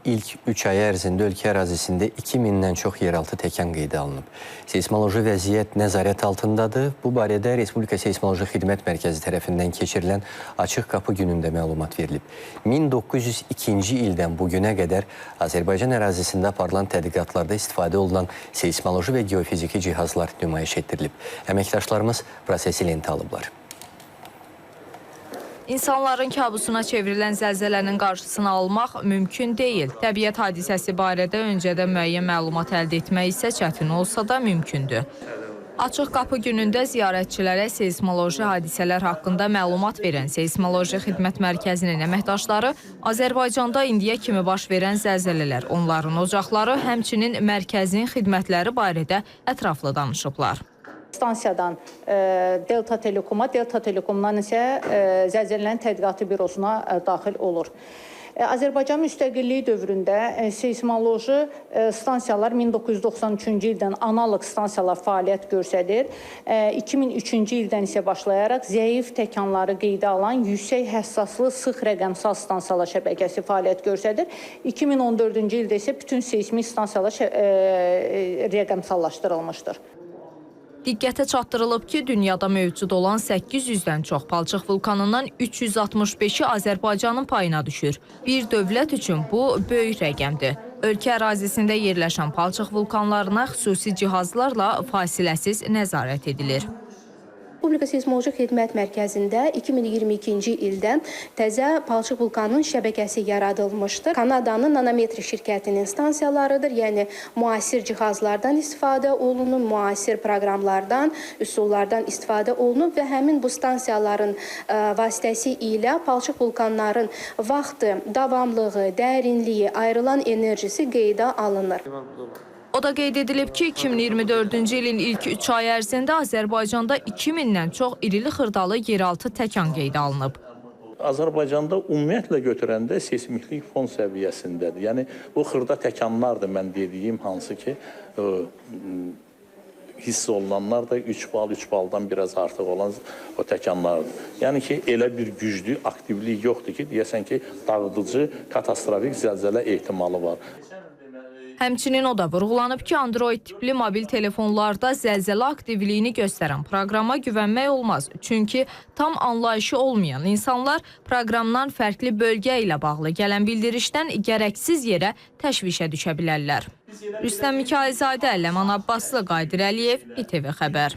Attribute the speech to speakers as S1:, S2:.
S1: ilk 3 ay ərzində ölkə ərazisində 2000-dən çox yeraltı təkan qeydə alınıb. Seysmoloji vəziyyət nəzarət altındadır. Bu barədə Respublika Seysmoloji Xidmət Mərkəzi tərəfindən keçirilən Açıq Qapı günündə məlumat verilib. 1902-ci ildən bugünə qədər Azərbaycan ərazisində aparılan tədqiqatlarda istifadə olunan seysmoloji və geofiziki cihazlar nümayiş etdirilib. Əməkdaşlarımız prosesi lentə alıblar.
S2: İnsanların kabusuna çevrilən zəlzələnin qarşısını almaq mümkün deyil. Təbiət hadisəsi barədə öncədən müəyyən məlumat əldə etmək isə çətin olsa da mümkündür. Açıq Qapı günündə ziyarətçilərə seysmoloji hadisələr haqqında məlumat verən Seysmoloji Xidmət Mərkəzinin əməkdaşları Azərbaycanda indiyə kimi baş verən zəlzələlər, onların ocaqları, həmçinin mərkəzin xidmətləri barədə ətraflı danışıblar.
S3: Stansiyadan Delta Telekoma, Delta Telekomdan isə Zəlzələlərin Tədqiqatı Bürosuna daxil olur. Azərbaycan müstəqilliyi dövründə seysmoloji stansiyalar 1993-cü ildən analog stansiyalar fəaliyyət göstərir. 2003-cü ildən isə başlayaraq zəif təkanları qeydə alan yüksək həssaslı sıx rəqəmsal stansiyalar şəbəkəsi fəaliyyət göstərir. 2014-cü ildə isə bütün seysmik stansiyalar rəqəmsallaşdırılmışdır.
S2: Diqqətə çatdırılıb ki, dünyada mövcud olan 800-dən çox palçıq vulkanından 365-i Azərbaycanın payına düşür. Bir dövlət üçün bu böyük rəqəmdir. Ölkə ərazisində yerləşən palçıq vulkanlarına xüsusi cihazlarla fasiləsiz nəzarət edilir.
S4: Respublika Seysmoloji Xidmət Mərkəzində 2022-ci ildə təzə palçıq vulkanının şəbəkəsi yaradılmışdır. Kanadanın Nanometri şirkətinin stansiyalarıdır, yəni müasir cihazlardan istifadə olunub, müasir proqramlardan, üsullardan istifadə olunub və həmin bu stansiyaların vasitəsi ilə palçıq vulkanların vaxtı, davamlığı, dərinliyi, ayrılan enerjisi qeydə alınır.
S2: O da qeyd edilib ki, 2024-cü ilin ilk 3 ay ərzində Azərbaycanda 2000-dən çox irili xırdalı yeraltı təkan qeydə alınıb.
S5: Azərbaycanda ümumiyyətlə götürəndə seysmiklik fon səviyyəsindədir. Yəni, bu xırda təkanlardır mən dediyim, hansı ki, hiss olunanlar da 3 baldan biraz artıq olan o təkanlardır. Yəni ki, elə bir güclü aktivlik yoxdur ki, deyəsən ki, dağıdıcı, katastrofik zəlzələ ehtimalı var.
S2: Həmçinin o da vurğulanıb ki, Android tipli mobil telefonlarda zəlzələ aktivliyini göstərən proqrama güvənmək olmaz. Çünki tam anlayışı olmayan insanlar proqramdan fərqli bölgə ilə bağlı gələn bildirişdən gərəksiz yerə təşvişə düşə bilərlər. Rüstəm Mikayılzadə, Ləman Abbaslı, Qadir Əliyev, İTV Xəbər.